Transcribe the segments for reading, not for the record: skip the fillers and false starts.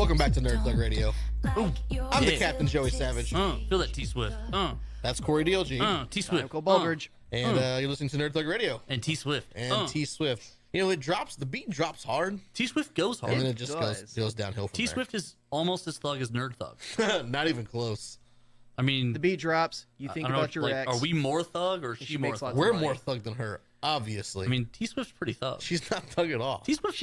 Welcome back to Nerd Thug Radio. Ooh, I'm the Captain Joey Savage. Feel that T Swift. That's Corey DLG. T Swift. Cole Baldridge. And you're listening to Nerd Thug Radio. And T Swift. And T Swift. You know, the beat drops hard. T Swift goes hard. And then it just goes downhill from T Swift is almost as thug as Nerd Thug. there. Not even close. I mean, The beat drops. You think about your ex. Are we more thug or is she more makes thug? lots of We're money. more thug than her, obviously. I mean, T Swift's pretty thug. she's not thug at all. T Swift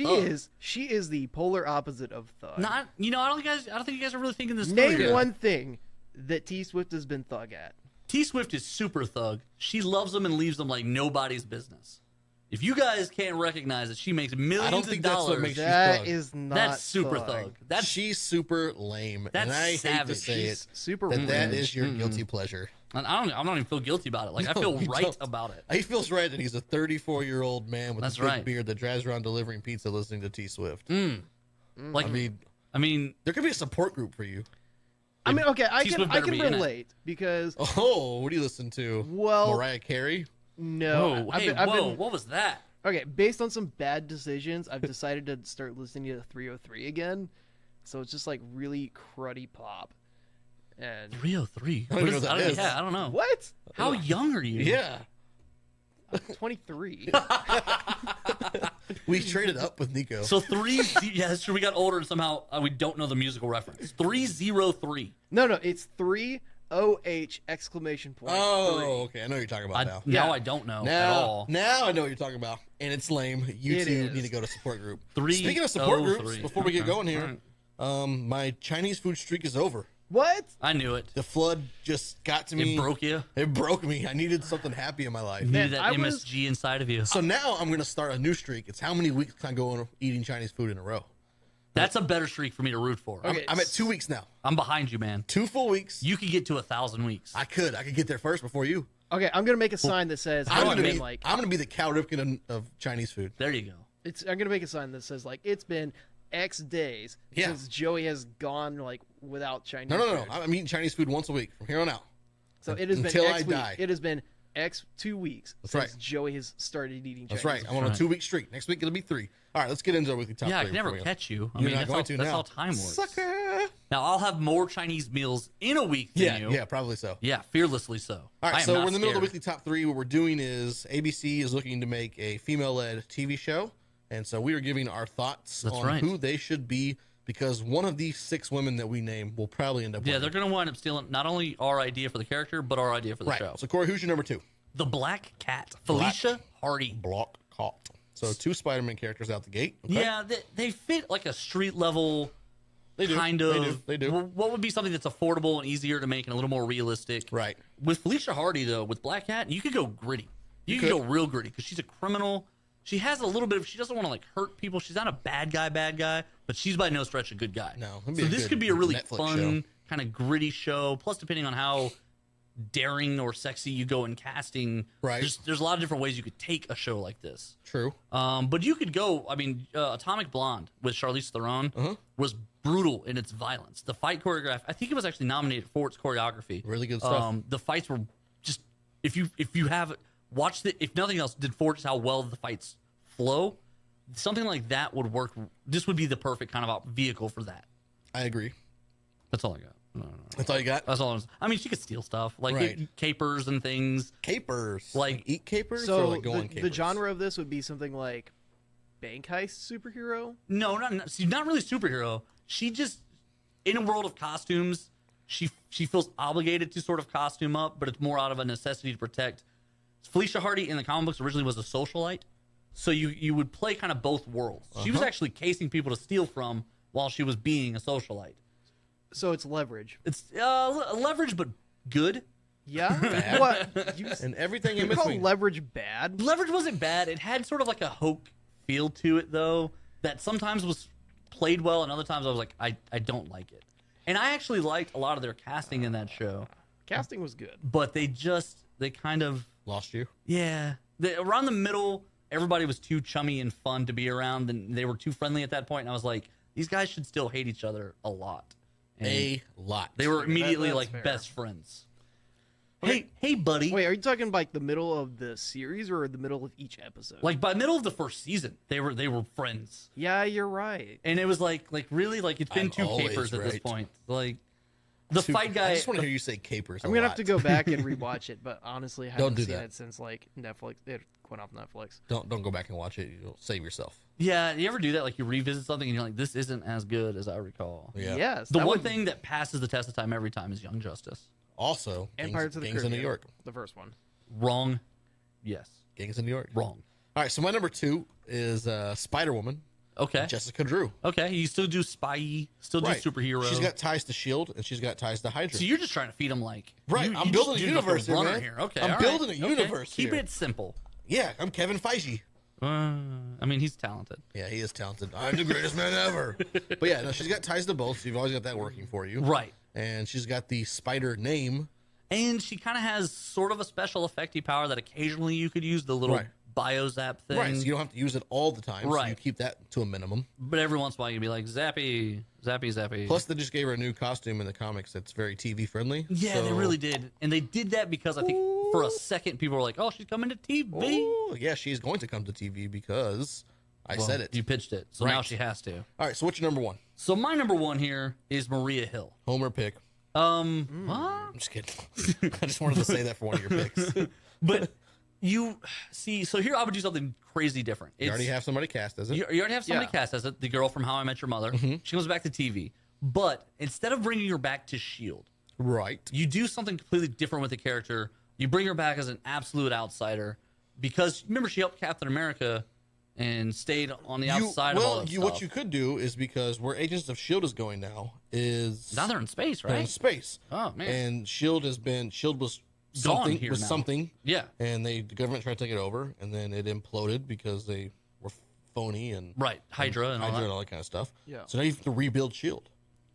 She is the polar opposite of thug. not. You know, I don't think you guys are really thinking this Name through. one thing that T Swift has been thug at. T Swift is super thug. She loves them and leaves them like nobody's business. If you guys can't recognize that she makes millions I don't think of that's dollars, what makes That thug. is not that's super thug. That's She's super lame. That's and I hate to savage. say She's it, super that weird. is your guilty pleasure. and I don't even feel guilty about it. Like I No, feel you right don't. about it. He feels right that he's a 34-year-old man with That's a big right. beard that drives around delivering pizza listening to T Swift. Like I mean, I there could be a support group for you. I mean, okay, I T-Swift can better be in it. relate because Oh, what do you listen to? Well- Mariah Carey? no, whoa, hey, whoa, what was that? Okay, based on some bad decisions, I've decided to start listening to 303 again. So it's just like really cruddy pop. And 303. I don't even know what that is. Yeah, I don't know. what? How young are you? Yeah. I'm 23. We traded up with Nico. So yeah, that's true. We got older and somehow we don't know the musical reference. 303. No, it's 3OH exclamation point. oh, three. okay. I know what you're talking about now. Now I don't know at all. Now I know what you're talking about. And it's lame. You It two is. need to go to support group. 303. Speaking of support groups, before we get Okay. going here, my Chinese food streak is over. What? I knew it. The flood just got to me. It broke you. It broke me. I needed something happy in my life. You needed that I was- MSG inside of you. So now I'm going to start a new streak. It's how many weeks can I go on eating Chinese food in a row? That's a better streak for me to root for. Okay. I'm at 2 weeks now. I'm behind you, man. 2 full weeks. You could get to 1,000 weeks. I could get there first before you. Okay, I'm gonna make a sign that says I'm it's gonna been be like I'm gonna be the Cal Ripken of Chinese food. There you go. I'm gonna make a sign that says like it's been X days Yeah. since Joey has gone like without Chinese. No. food. I'm eating Chinese food once a week from here on out. So it has Until been I X die. week. It has been X 2 weeks That's since right. Joey has started eating Chinese. That's right. I'm on a right. 2 week streak. Next week it'll be 3. All right, let's get into our weekly top Yeah, I 3. can never before we go. catch you. I You're mean, not that's, going how, to that's now. how time works. Sucker. Now, I'll have more Chinese meals in a week than you. Yeah, probably so. Yeah, fearlessly so. All I right, am so not we're in the middle of the scared. weekly top 3. What we're doing is ABC is looking to make a female-led TV show, and so we are giving our thoughts That's on right. who they should be, because one of these 6 women that we name will probably end up Yeah, winning. they're going to wind up stealing not only our idea for the character, but our idea for the right. show. So Corey, who's your number 2? The Black Cat, Felicia Hardy. Block Caught. So 2 Spider-Man characters out the gate. Okay? Yeah, they fit like a street level They do. kind They of. do. They do. What would be something that's affordable and easier to make and a little more realistic? Right. With Felicia Hardy, though, with Black Cat, you could go gritty. You could could. go real gritty because she's a criminal. She has a little bit of. She doesn't want to like hurt people. She's not a bad guy, but she's by no stretch a good guy. No, So it'd be a this good could be a really Netflix fun, kind of gritty show. Plus, depending on how daring or sexy you go in casting, Right. There's a lot of different ways you could take a show like this. True. But you could go. I mean, Atomic Blonde with Charlize Theron Uh-huh. was brutal in its violence. The fight choreograph. I think it was actually nominated for its choreography. Really good stuff. The fights were just if you have watched it, if nothing else, did for just how well the fights flow. Something like that would work. This would be the perfect kind of vehicle for that. I agree. That's all I got. No. That's all you got? That's all. I mean, she could steal stuff like Right. capers and things. Capers. Like- eat capers So or like go on capers? the genre of this would be something like bank heist superhero. No, she's not really superhero. She just in a world of costumes, she feels obligated to sort of costume up, but it's more out of a necessity to protect. Felicia Hardy in the comic books originally was a socialite, so you would play kind of both worlds. She was actually casing people to steal from while she was being a socialite. So it's leverage. It's leverage, but good. Yeah. What? You, and everything in you call between. leverage bad? Leverage wasn't bad. It had sort of like a Hulk feel to it, though, that sometimes was played well, and other times I was like, I don't like it. And I actually liked a lot of their casting in that show, Casting was good. but they kind of, Lost you? yeah. Around the middle, everybody was too chummy and fun to be around, and they were too friendly at that point, and I was like, these guys should still hate each other a lot. And A lot. they were immediately that's like fair. best friends. Hey, buddy. Wait, are you talking like the middle of the series or the middle of each episode? Like by middle of the first season, they were friends, yeah, you're right. and it was like really like it's been I'm two always capers at this right. point. Like the fight guy. I just want to hear you say capers. I'm gonna have to go back and rewatch it, but honestly, I haven't do seen that. it since like Netflix. It went off Netflix. Don't go back and watch it. You'll save yourself. Yeah, you ever do that? Like you revisit something and you're like, this isn't as good as I recall. Yeah. Yes, The that one would- thing that passes the test of time every time is Young Justice. Also, and Gangs, Pirates of the Gangs in Caribbean, New York. the first one. Wrong. Yes. Gangs in New York. Wrong. All right, so my number 2 is Spider Woman, Okay. Jessica Drew. Okay. You still do spy, still do Right. superhero. She's got ties to Shield, and she's got ties to Hydra. So you're just trying to feed them like Right, you I'm just building a do universe like here, runner man. Okay, I'm all building right. a universe Keep here. it simple. Yeah, I'm Kevin Feige. I mean, he's talented. Yeah, he is talented. I'm the greatest man ever. But yeah, no, she's got ties to both, so you've always got that working for you. Right. And she's got the spider name. And she kind of has sort of a special effecty power that occasionally you could use the little Right. biozap thing. Right, so you don't have to use it all the time. So Right. you keep that to a minimum. But every once in a while you'd be like, zappy, zappy, zappy. Plus, they just gave her a new costume in the comics that's very TV friendly. Yeah, they so- really did. And they did that because I think for a second people were like, oh, she's coming to TV. Oh, yeah, she's going to come to TV because I Well, said it. You pitched it. So now Right. she has to. All right, so what's your number 1? So my number 1 here is Maria Hill. Homer pick. What? I'm just kidding. I just wanted to say that for one of your picks. You But you see, so here I would do something crazy different. already have somebody cast as it. You already have somebody Yeah. cast as it, the girl from How I Met Your Mother. She comes back to TV. But instead of bringing her back to S.H.I.E.L.D., Right. you do something completely different with the character. You bring her back as an absolute outsider because remember she helped Captain America and stayed on the outside of all that stuff. What you could do is because where Agents of S.H.I.E.L.D. is going now is Now they're in space, they're in right? space. Oh, man. And S.H.I.E.L.D. was Gone something here was now. something. Yeah. And the government tried to take it over, and then it imploded because they were phony and Right. Hydra and all that. and all that kind of stuff. Yeah. So now you have to rebuild S.H.I.E.L.D.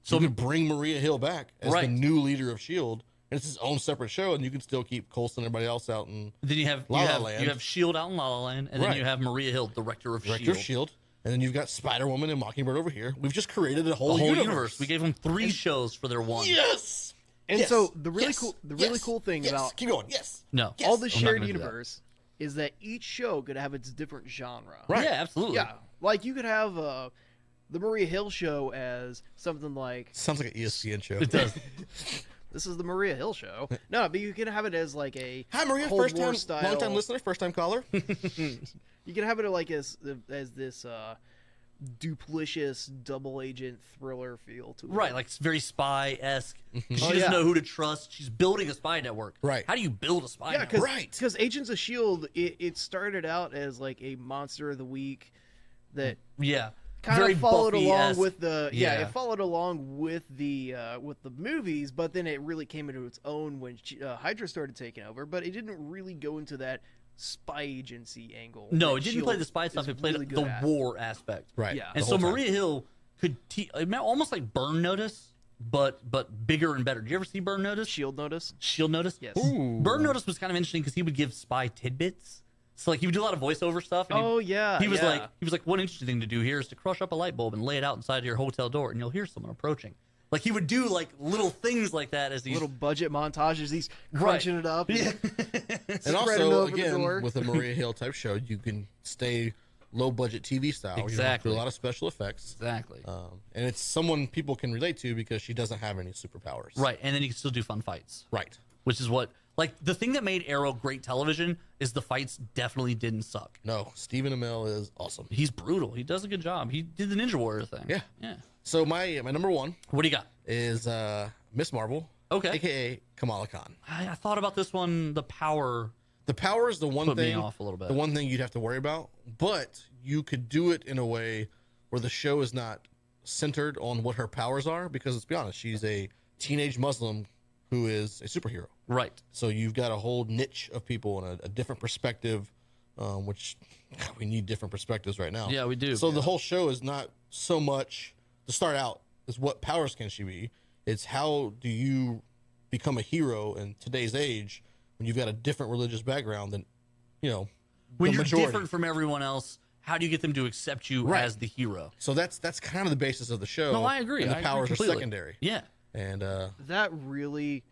So- So you could bring Maria Hill back as the Right. new leader of S.H.I.E.L.D. And it's its own separate show, and you can still keep Coulson and everybody else out and Then you have La you La have Land. you have Shield out in La La Land, and then Right. you have Maria Hill, director of director Shield. of S.H.I.E.L.D. And then you've got Spider Woman and Mockingbird over here. We've just created a The whole, whole universe. We gave them 3 shows for their one. Yes. And Yes. so the really Yes. cool thing Yes. about keep going. Yes. No, Yes. all the I'm not shared gonna do that. universe is that each show could have its different genre. Right. Yeah, absolutely. Yeah, like you could have the Maria Hill show as something like Sounds like an ESPN show. It does. this is the Maria Hill show. No, but you could have it as like a Hi, Maria. Cold First War time, style. long time listener, first time caller. You could have it like as this duplicious double agent thriller feel to it. Right, like it's very spy-esque. She Oh, doesn't yeah. know who to trust. She's building a spy network. Right. How do you build a spy Yeah, network? because Right. Agents of Shield, it started out as like a monster of the week that Yeah. kind Very of followed along Buffy-esque. with the Yeah. it followed along with the movies, but then it really came into its own when Hydra started taking over. But it didn't really go into that spy agency angle. No, that it didn't S.H.I.E.L.D. play the spy is stuff. It played really the good at. war aspect. Right. Yeah. And the so whole time. Maria Hill could it meant almost like Burn Notice, but bigger and better. Did you ever see Burn Notice? Shield notice. Shield Notice? Yes. Ooh. Burn Notice was kind of interesting because he would give spy tidbits. So like he would do a lot of voiceover stuff. And Oh yeah. he was yeah. like one interesting thing to do here is to crush up a light bulb and lay it out inside your hotel door, and you'll hear someone approaching. Like he would do like little things like that as these little budget montages. He's crunching it up. Yeah. And spread it also, over the again, door. with a Maria Hill type show, you can stay low budget TV style. You don't have to Exactly. do a lot of special effects. Exactly. And it's someone people can relate to because she doesn't have any superpowers. Right, and then you can still do fun fights, Right. which is what like the thing that made Arrow great television is the fights definitely didn't suck. No, Stephen Amell is awesome. He's brutal. He does a good job. He did the Ninja Warrior thing. Yeah. Yeah. So my number 1 What do you got? is Miss Marvel. Okay. AKA Kamala Khan. I thought about this one. The power. The power is the one Put me thing off a little bit. The one thing you'd have to worry about, but you could do it in a way where the show is not centered on what her powers are. Because let's be honest, she's a teenage Muslim who is a superhero. Right. So you've got a whole niche of people and a different perspective, which we need different perspectives right now. Yeah, we do. So the whole show is not so much to start out is what powers can she be. It's how do you become a hero in today's age when you've got a different religious background than, When the you're majority. different from everyone else, how do you get them to accept you Right. as the hero? So that's kind of the basis of the show. No, I agree. And the I agree powers are completely. secondary. Yeah. And that really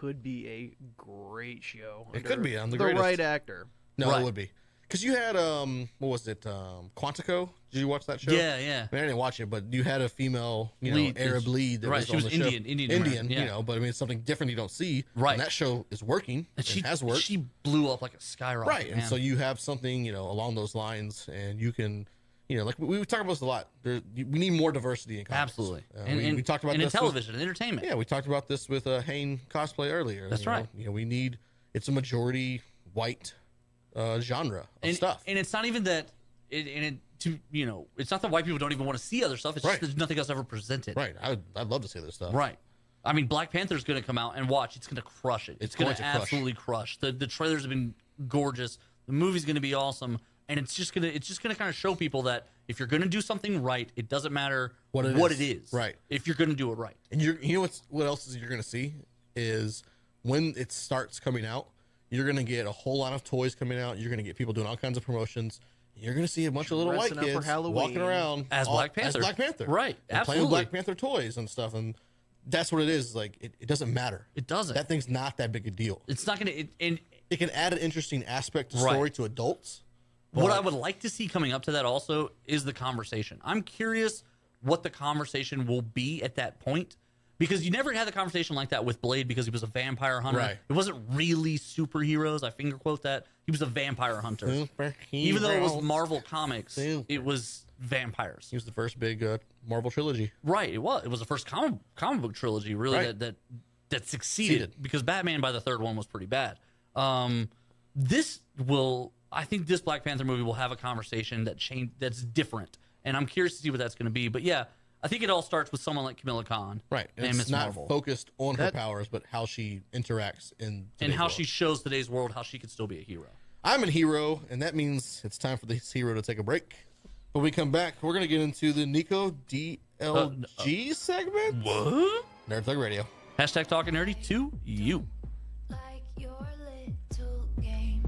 could be a great show. It could be. I'm the the greatest. right actor. No, Right. it would be. Because you had, what was it, Quantico? Did you watch that show? Yeah, yeah. I mean, I didn't watch it, but you had a female, Lead. Arab lead that Right, was she on was the show. Indian Indian, American, yeah. but I mean, it's something different you don't see. Right. And that show is working. And she has worked. She blew up like a skyrocket. Right. And man. so you have something, along those lines, and you can, like we talk about this a lot. We need more diversity in comics. Absolutely. We talked about and in this television and entertainment. Yeah, we talked about this with Hane cosplay earlier. That's right. We need, it's a majority white genre of stuff. And it's not even that. It's not that white people don't even want to see other stuff. It's Right. just there's nothing else ever presented. Right. I'd love to see this stuff. Right. I mean, Black Panther's going to come out and watch. It's going to crush it. It's going going to to crush. absolutely crush. The trailers have been gorgeous. The movie's going to be awesome, and it's just going to kind of show people that if you're going to do something right, it doesn't matter what it is. Right. If you're going to do it right. And what else is you're going to see is when it starts coming out, you're going to get a whole lot of toys coming out. You're going to get people doing all kinds of promotions. You're going to see a bunch of little white Dressing up for kids Halloween. walking around As Black Panther. As Black Panther. Right. And Absolutely. playing with Black Panther toys and stuff. And that's what it is. Like, it doesn't matter. It doesn't. That thing's not that big a deal. It's not going to. And It can add an interesting aspect to Right. story to adults. what but- I would like to see coming up to that also is the conversation. I'm curious what the conversation will be at that point. Because you never had the conversation like that with Blade because he was a vampire hunter. Right. It wasn't really superheroes. I finger quote that. He was a vampire hunter. Even though it was Marvel Comics, it was vampires. He was the first big Marvel trilogy. Right, it was. It was the first comic book trilogy, really, Right. that succeeded. Because Batman by the third one was pretty bad. I think this Black Panther movie will have a conversation that's different. And I'm curious to see what that's going to be. But yeah, I think it all starts with someone like Kamala Khan. Right. And it's Miss not Marvel. focused on her powers, but how she interacts in And today's how world. she shows today's world how she could still be a hero. I'm a hero, and that means it's time for this hero to take a break. When we come back, we're going to get into the Nico DLG segment. What? Nerd Thug Radio. Hashtag talking nerdy to you.